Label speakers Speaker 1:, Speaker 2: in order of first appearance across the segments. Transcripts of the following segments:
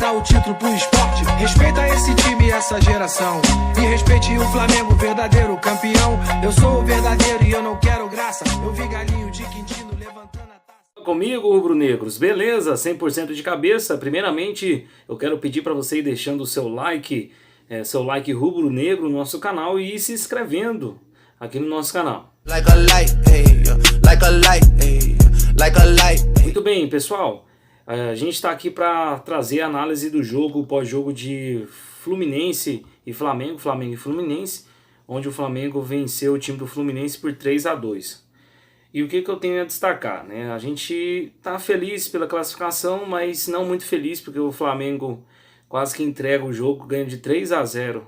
Speaker 1: dar o título pro esporte. Respeita esse time e essa geração. E respeite o Flamengo, verdadeiro campeão. Eu sou o verdadeiro e eu não quero graça. Eu vi Galinho de Quintino levantando a taça.
Speaker 2: Comigo, rubro-negros, beleza? 100% de cabeça. Primeiramente, eu quero pedir para você ir deixando o seu like rubro-negro no nosso canal e ir se inscrevendo aqui no nosso canal. Muito bem, pessoal. A gente está aqui para trazer a análise do jogo, pós-jogo de Fluminense e Flamengo, Flamengo e Fluminense, onde o Flamengo venceu o time do Fluminense por 3-2. E o que eu tenho a destacar, né? A gente tá feliz pela classificação, mas não muito feliz, porque o Flamengo quase que entrega o jogo, ganha de 3-0,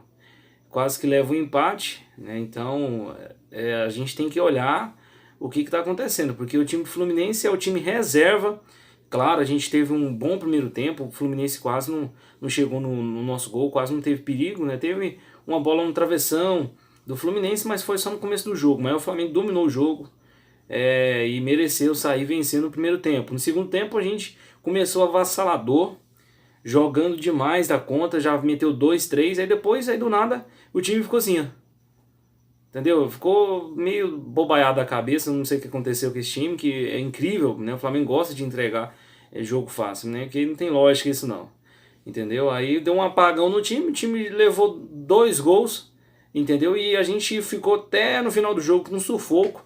Speaker 2: quase que leva um empate, né? Então a gente tem que olhar o que está acontecendo, porque o time do Fluminense é o time reserva. Claro, a gente teve um bom primeiro tempo, o Fluminense quase não chegou no nosso gol, quase não teve perigo, né? Teve uma bola no travessão do Fluminense, mas foi só no começo do jogo. Mas o Flamengo dominou o jogo e mereceu sair vencendo no primeiro tempo. No segundo tempo a gente começou avassalador, jogando demais da conta, já meteu 2-3, aí depois, aí do nada, o time ficou assim, ó. Entendeu? Ficou meio bobaiado a cabeça, não sei o que aconteceu com esse time, que é incrível, né? O Flamengo gosta de entregar jogo fácil, né? Que não tem lógica isso não, entendeu? Aí deu um apagão no time, o time levou 2 gols, entendeu? E a gente ficou até no final do jogo com um sufoco.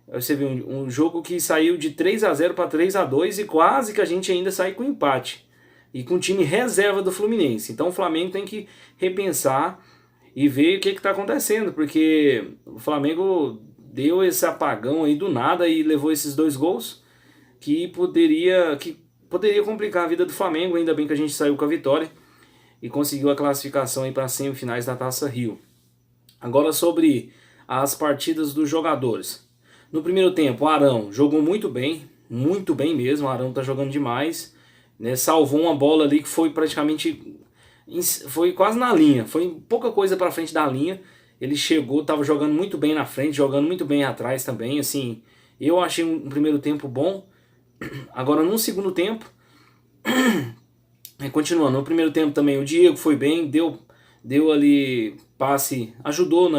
Speaker 2: Você viu um jogo que saiu de 3-0 para 3-2 e quase que a gente ainda saiu com empate. E com o time reserva do Fluminense. Então o Flamengo tem que repensar e ver o que está acontecendo, porque o Flamengo deu esse apagão aí do nada e levou esses 2 gols que poderia complicar a vida do Flamengo. Ainda bem que a gente saiu com a vitória e conseguiu a classificação aí para as semifinais da Taça Rio. Agora sobre as partidas dos jogadores. No primeiro tempo, o Arão jogou muito bem mesmo. O Arão está jogando demais, né? Salvou uma bola ali que foi praticamente... foi quase na linha, foi pouca coisa para frente da linha. Ele chegou, estava jogando muito bem na frente, jogando muito bem atrás também. Assim, eu achei um primeiro tempo bom. Agora no segundo tempo, continuando, no primeiro tempo também o Diego foi bem, deu ali passe, ajudou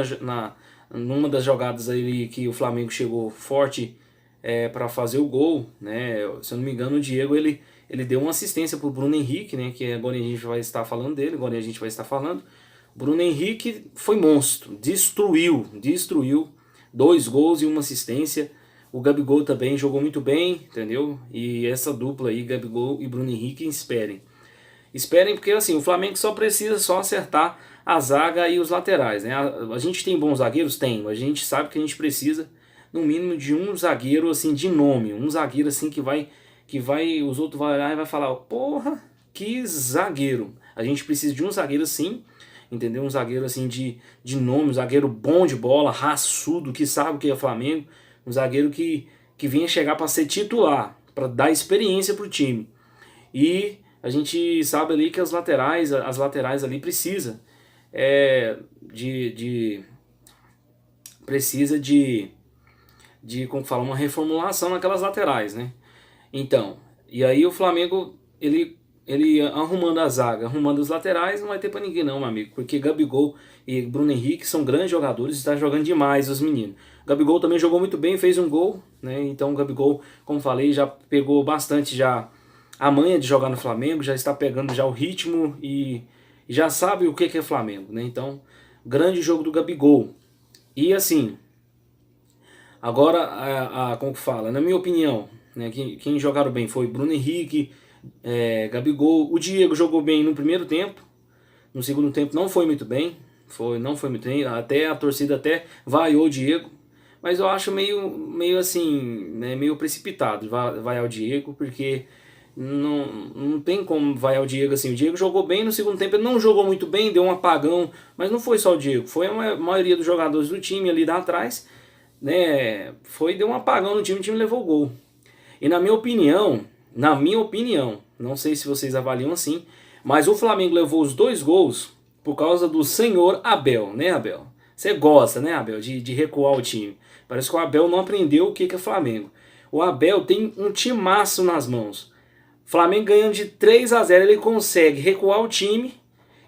Speaker 2: numa das jogadas ali que o Flamengo chegou forte para fazer o gol, né? Se eu não me engano, o Diego ele deu uma assistência para o Bruno Henrique, né? Que agora a gente vai estar falando dele, Bruno Henrique foi monstro, destruiu 2 gols e uma assistência. O Gabigol também jogou muito bem, entendeu? E essa dupla aí, Gabigol e Bruno Henrique, esperem, porque assim, o Flamengo só precisa acertar a zaga e os laterais, né? A gente tem bons zagueiros? Tem. A gente sabe que a gente precisa no mínimo de um zagueiro assim de nome, um zagueiro assim que vai, os outros vão olhar e vai falar, porra, que zagueiro. A gente precisa de um zagueiro assim, entendeu? Um zagueiro assim de nome, um zagueiro bom de bola, raçudo, que sabe o que é Flamengo, um zagueiro que venha chegar para ser titular, para dar experiência para o time. E a gente sabe ali que as laterais ali precisa como fala, uma reformulação naquelas laterais, né? Então, e aí o Flamengo, ele arrumando a zaga, arrumando os laterais, não vai ter pra ninguém não, meu amigo, porque Gabigol e Bruno Henrique são grandes jogadores, está jogando demais os meninos. Gabigol também jogou muito bem, fez um gol, né? Então o Gabigol, como falei, já pegou bastante já a manha de jogar no Flamengo, já está pegando já o ritmo e já sabe o que é Flamengo, né? Então, grande jogo do Gabigol. E assim, agora, como que fala, na minha opinião, né, quem jogaram bem foi Bruno Henrique, Gabigol. O Diego jogou bem no primeiro tempo, no segundo tempo não foi muito bem, até a torcida até vaiou o Diego, mas eu acho meio assim, né, meio precipitado vaiar o Diego, porque não tem como vaiar o Diego assim. O Diego jogou bem no segundo tempo, ele não jogou muito bem, deu um apagão, mas não foi só o Diego, foi a maioria dos jogadores do time ali da atrás, né, deu um apagão no time, o time levou o gol. E na minha opinião, não sei se vocês avaliam assim, mas o Flamengo levou os 2 gols por causa do senhor Abel, né, Abel? Você gosta, né, Abel, de recuar o time. Parece que o Abel não aprendeu o que é Flamengo. O Abel tem um timaço nas mãos. Flamengo ganhando de 3-0, ele consegue recuar o time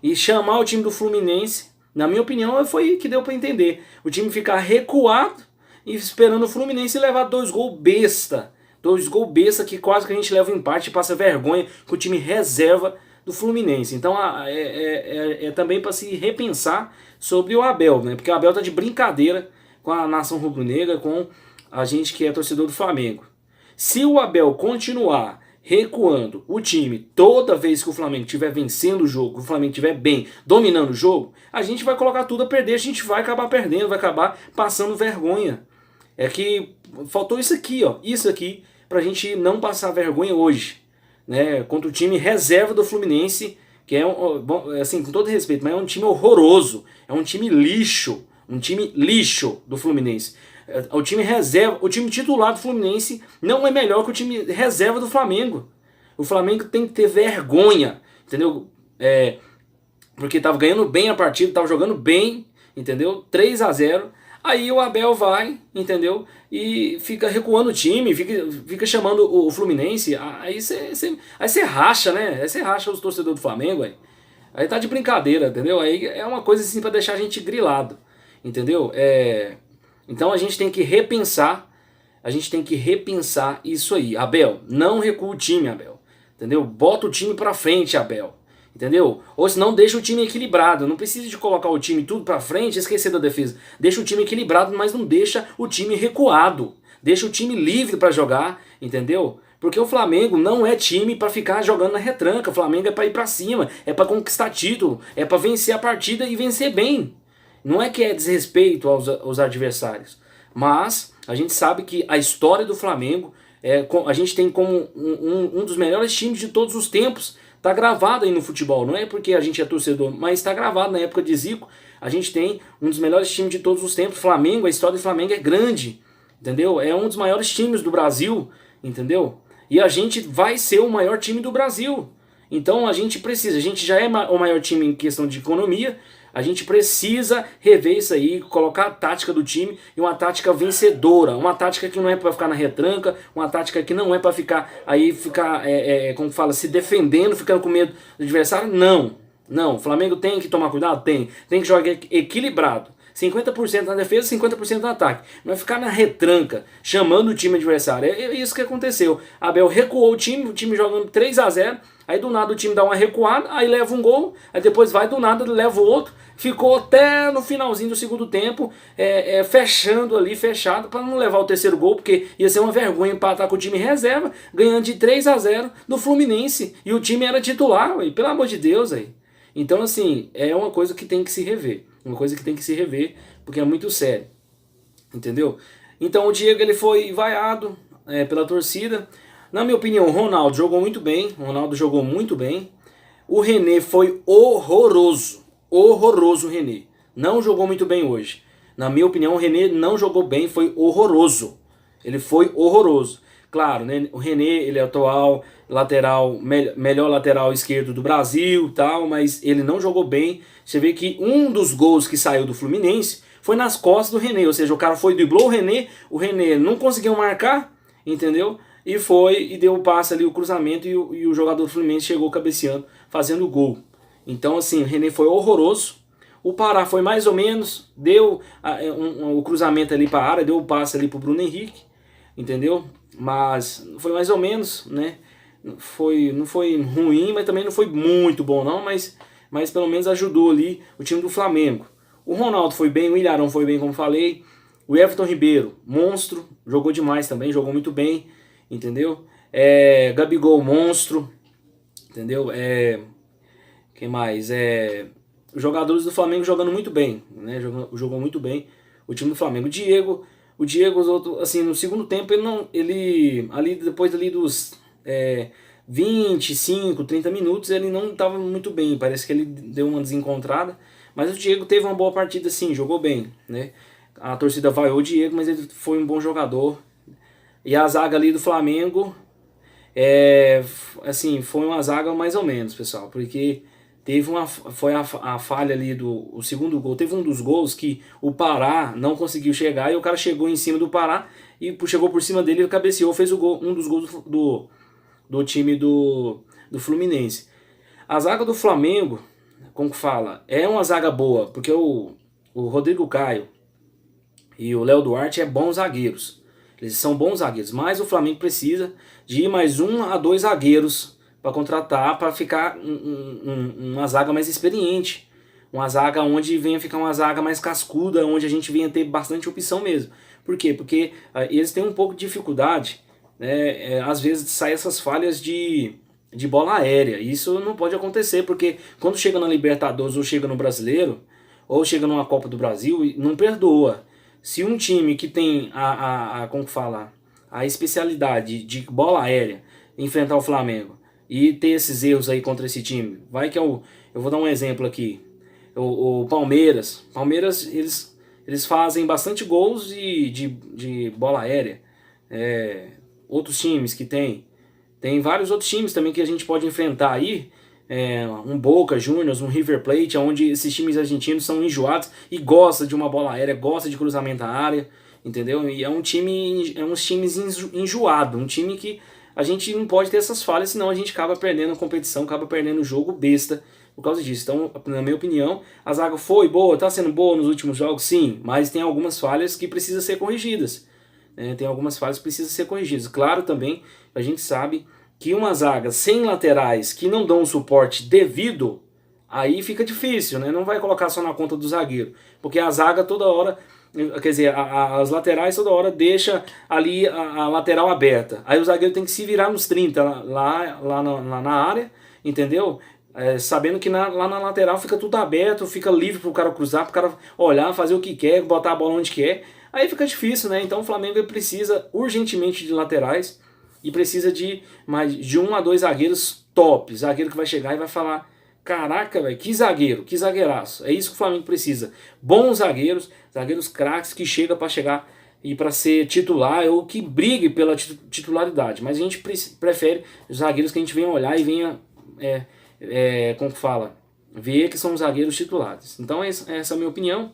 Speaker 2: e chamar o time do Fluminense. Na minha opinião, foi que deu para entender. O time ficar recuado e esperando o Fluminense levar 2 gols besta. 2 gols besta que quase que a gente leva o empate e passa vergonha com o time reserva do Fluminense. Então é também para se repensar sobre o Abel, né? Porque o Abel tá de brincadeira com a nação rubro-negra, com a gente que é torcedor do Flamengo. Se o Abel continuar recuando o time toda vez que o Flamengo estiver vencendo o jogo, que o Flamengo estiver bem, dominando o jogo, a gente vai colocar tudo a perder, a gente vai acabar perdendo, vai acabar passando vergonha. É que faltou isso aqui, ó, isso aqui, pra gente não passar vergonha hoje, né, contra o time reserva do Fluminense, que é, assim, com todo respeito, mas é um time horroroso, é um time lixo do Fluminense. O time reserva, o time titular do Fluminense não é melhor que o time reserva do Flamengo. O Flamengo tem que ter vergonha, entendeu? Porque tava ganhando bem a partida, tava jogando bem, entendeu? 3-0. Aí o Abel vai, entendeu? E fica recuando o time, fica chamando o Fluminense. Aí você racha, né? Aí você racha os torcedores do Flamengo, aí tá de brincadeira, entendeu? Aí é uma coisa assim pra deixar a gente grilado, entendeu? Então a gente tem que repensar, isso aí. Abel, não recua o time, Abel, entendeu? Bota o time pra frente, Abel, entendeu? Ou senão deixa o time equilibrado, não precisa de colocar o time tudo pra frente e esquecer da defesa. Deixa o time equilibrado, mas não deixa o time recuado, deixa o time livre pra jogar, entendeu? Porque o Flamengo não é time pra ficar jogando na retranca, o Flamengo é pra ir pra cima, é pra conquistar título, é pra vencer a partida e vencer bem. Não é que é desrespeito aos adversários, mas a gente sabe que a história do Flamengo, a gente tem como um dos melhores times de todos os tempos, está gravado aí no futebol, não é porque a gente é torcedor, mas está gravado na época de Zico, a gente tem um dos melhores times de todos os tempos. Flamengo, a história do Flamengo é grande, entendeu? É um dos maiores times do Brasil, entendeu? E a gente vai ser o maior time do Brasil. Então a gente já é o maior time em questão de economia, a gente precisa rever isso aí, colocar a tática do time e uma tática vencedora, uma tática que não é para ficar na retranca, uma tática que não é para ficar como fala, se defendendo, ficando com medo do adversário. Não, o Flamengo tem que tomar cuidado, tem que jogar equilibrado. 50% na defesa, 50% no ataque. Não é ficar na retranca, chamando o time adversário. É isso que aconteceu. Abel recuou o time jogando 3-0, aí do nada o time dá uma recuada, aí leva um gol, aí depois vai do nada, leva o outro. Ficou até no finalzinho do segundo tempo, fechado, para não levar o terceiro gol, porque ia ser uma vergonha empatar com o time reserva, ganhando de 3-0 do Fluminense. E o time era titular, pelo amor de Deus. Então, assim, é uma coisa que tem que se rever. Porque é muito sério. Entendeu? Então o Diego ele foi vaiado pela torcida. Na minha opinião, o Ronaldo jogou muito bem. O René foi horroroso. O René. Não jogou muito bem hoje. Na minha opinião, o René não jogou bem, foi horroroso. Ele foi horroroso. Claro, né? O René, ele é atual lateral, melhor lateral esquerdo do Brasil, tal, mas ele não jogou bem. Você vê que um dos gols que saiu do Fluminense foi nas costas do René, ou seja, o cara driblou o René não conseguiu marcar, entendeu? E deu o passe ali, o cruzamento, e o jogador do Fluminense chegou cabeceando, fazendo o gol. Então, assim, o René foi horroroso. O Pará foi mais ou menos, deu o cruzamento ali para a área, deu o passe ali para o Bruno Henrique, entendeu? Mas foi mais ou menos, né? Não foi ruim, mas também não foi muito bom não, mas pelo menos ajudou ali o time do Flamengo. O Ronaldo foi bem, o Ilharão foi bem, como falei. O Everton Ribeiro, monstro, jogou demais também, jogou muito bem, entendeu? Gabigol, monstro, entendeu? Quem mais? Os jogadores do Flamengo jogando muito bem, né? Jogou muito bem o time do Flamengo. O Diego, assim, no segundo tempo, ele ali depois ali dos 25, 30 minutos, ele não estava muito bem. Parece que ele deu uma desencontrada. Mas o Diego teve uma boa partida, sim, jogou bem, né? A torcida vaiou o Diego, mas ele foi um bom jogador. E a zaga ali do Flamengo, assim, foi uma zaga mais ou menos, pessoal, porque foi a falha ali o segundo gol. Teve um dos gols que o Pará não conseguiu chegar, e o cara chegou em cima do Pará e chegou por cima dele, ele cabeceou, fez o gol, um dos gols do time do Fluminense. A zaga do Flamengo, como que fala, é uma zaga boa, porque o Rodrigo Caio e o Léo Duarte é bons zagueiros. Eles são bons zagueiros, mas o Flamengo precisa de mais 1 a 2 zagueiros para contratar, para ficar uma zaga mais experiente. Uma zaga onde venha ficar uma zaga mais cascuda, onde a gente venha ter bastante opção mesmo. Por quê? Porque eles têm um pouco de dificuldade, né, às vezes de sair essas falhas de bola aérea. Isso não pode acontecer, porque quando chega na Libertadores ou chega no Brasileiro, ou chega numa Copa do Brasil, não perdoa. Se um time que tem como fala, a especialidade de bola aérea enfrentar o Flamengo e ter esses erros aí contra esse time, vai que eu vou dar um exemplo aqui. O Palmeiras, eles fazem bastante gols de bola aérea. Outros times que tem vários outros times também que a gente pode enfrentar aí, um Boca Juniors, um River Plate, onde esses times argentinos são enjoados e gostam de uma bola aérea, gostam de cruzamento à área, entendeu? E uns times enjoados, um time que a gente não pode ter essas falhas, senão a gente acaba perdendo a competição, acaba perdendo o jogo besta por causa disso. Então, na minha opinião, a zaga foi boa, está sendo boa nos últimos jogos, sim, mas tem algumas falhas que precisam ser corrigidas. Tem algumas falhas que precisam ser corrigidas. Claro, também, a gente sabe que uma zaga sem laterais que não dão o suporte devido, aí fica difícil, né? Não vai colocar só na conta do zagueiro, porque a zaga toda hora, quer dizer, as laterais toda hora deixa ali a lateral aberta. Aí o zagueiro tem que se virar nos 30 lá na área, entendeu? Sabendo que lá na lateral fica tudo aberto, fica livre para o cara cruzar, para o cara olhar, fazer o que quer, botar a bola onde quer. Aí fica difícil, né? Então o Flamengo precisa urgentemente de laterais e precisa de 1 a 2 zagueiros top. Zagueiro que vai chegar e vai falar: caraca, velho, que zagueiro, que zagueiraço. É isso que o Flamengo precisa. Bons zagueiros, zagueiros craques que chegam para chegar e para ser titular ou que brigue pela titularidade. Mas a gente prefere os zagueiros que a gente venha olhar e venha, como fala, ver que são os zagueiros titulares. Então essa é a minha opinião.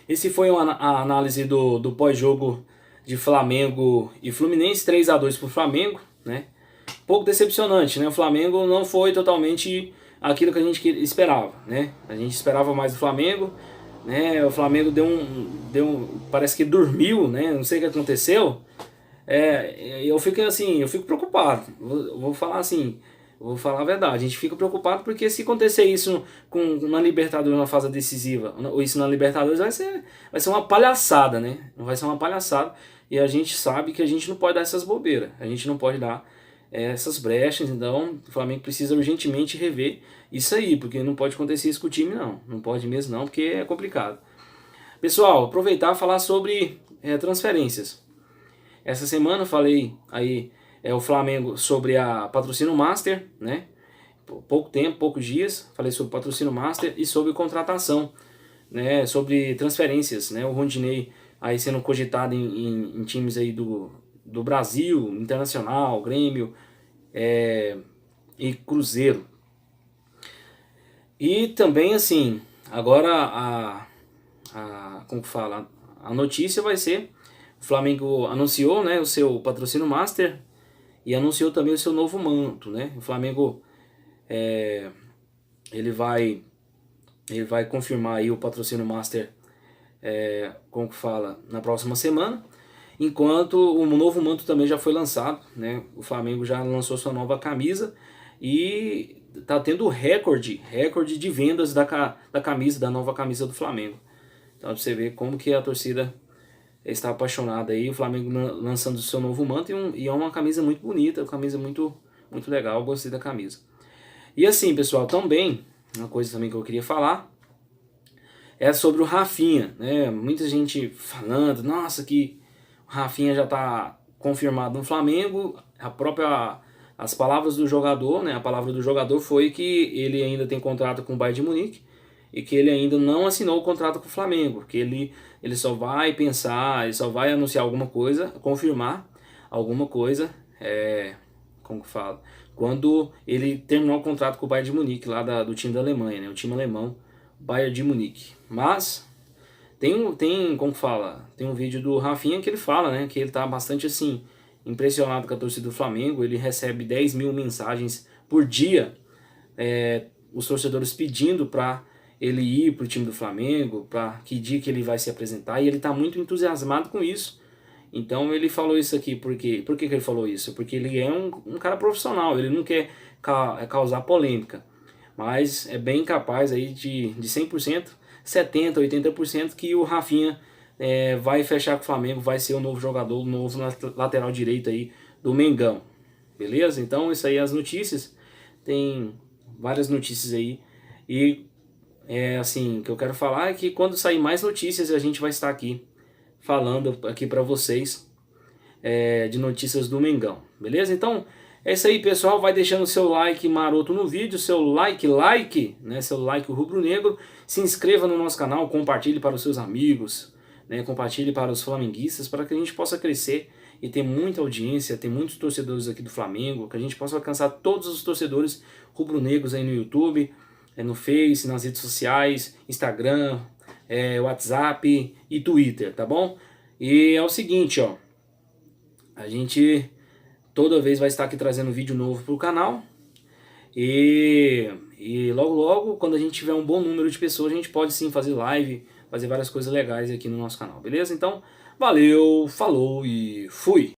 Speaker 2: Esse foi a análise do pós-jogo de Flamengo e Fluminense, 3 a 2 para o Flamengo, né? Um pouco decepcionante, né? O Flamengo não foi totalmente aquilo que a gente esperava, né? A gente esperava mais do Flamengo, né? O Flamengo parece que dormiu, né? Não sei o que aconteceu. Eu fico preocupado. Vou falar assim, vou falar a verdade. A gente fica preocupado porque se acontecer isso na Libertadores, na fase decisiva, ou isso na Libertadores, vai ser uma palhaçada, né? Vai ser uma palhaçada. E a gente sabe que a gente não pode dar essas bobeiras. A gente não pode dar essas brechas. Então o Flamengo precisa urgentemente rever isso aí, porque não pode acontecer isso com o time, não. Não pode mesmo não, porque é complicado. Pessoal, aproveitar e falar sobre transferências. Essa semana eu falei aí o Flamengo sobre a Patrocínio Master, né? Pouco tempo, poucos dias, falei sobre Patrocínio Master e sobre contratação, né? Sobre transferências, né? O Rondinei aí sendo cogitado em times aí do Brasil, Internacional, Grêmio e Cruzeiro. E também assim, agora como que fala? A notícia vai ser: o Flamengo anunciou, né, o seu Patrocínio Master e anunciou também o seu novo manto, né? O Flamengo ele vai confirmar aí o Patrocínio Master, como que fala, na próxima semana, enquanto o novo manto também já foi lançado, né? O Flamengo já lançou sua nova camisa e tá tendo recorde de vendas da camisa, da nova camisa do Flamengo. Então você vê como que a torcida está apaixonada aí, o Flamengo lançando o seu novo manto e é uma camisa muito bonita, uma camisa muito, muito legal, eu gostei da camisa. E assim, pessoal, também, uma coisa também que eu queria falar é sobre o Rafinha, né? Muita gente falando, nossa, que o Rafinha já está confirmado no Flamengo. As palavras do jogador, né? A palavra do jogador foi que ele ainda tem contrato com o Bayern de Munique e que ele ainda não assinou o contrato com o Flamengo, que ele só vai pensar, ele só vai anunciar alguma coisa, confirmar alguma coisa, como que fala, quando ele terminou o contrato com o Bayern de Munique, lá do time da Alemanha, né? O time alemão, Bayern de Munique. Mas como fala, tem um vídeo do Rafinha que ele fala, né, que ele tá bastante assim impressionado com a torcida do Flamengo. Ele recebe 10 mil mensagens por dia, os torcedores pedindo para ele ir para o time do Flamengo, para que dia que ele vai se apresentar, e ele está muito entusiasmado com isso. Então ele falou isso aqui, por que ele falou isso? Porque ele é um cara profissional, ele não quer causar polêmica, mas é bem capaz aí de 100%, 70%, 80% que o Rafinha vai fechar com o Flamengo, vai ser o novo jogador, o novo lateral direito aí do Mengão, beleza? Então isso aí, as notícias, tem várias notícias aí, e assim, o que eu quero falar é que quando sair mais notícias a gente vai estar aqui falando aqui para vocês de notícias do Mengão, beleza? Então é isso aí, pessoal. Vai deixando seu like maroto no vídeo, seu like, né? Seu like rubro-negro. Se inscreva no nosso canal, compartilhe para os seus amigos, né? Compartilhe para os flamenguistas, para que a gente possa crescer e ter muita audiência, ter muitos torcedores aqui do Flamengo, que a gente possa alcançar todos os torcedores rubro-negros aí no YouTube, no Face, nas redes sociais, Instagram, WhatsApp e Twitter, tá bom? E é o seguinte, ó, a gente toda vez vai estar aqui trazendo vídeo novo pro canal, e logo logo, quando a gente tiver um bom número de pessoas, a gente pode sim fazer live, fazer várias coisas legais aqui no nosso canal, beleza? Então, valeu, falou e fui!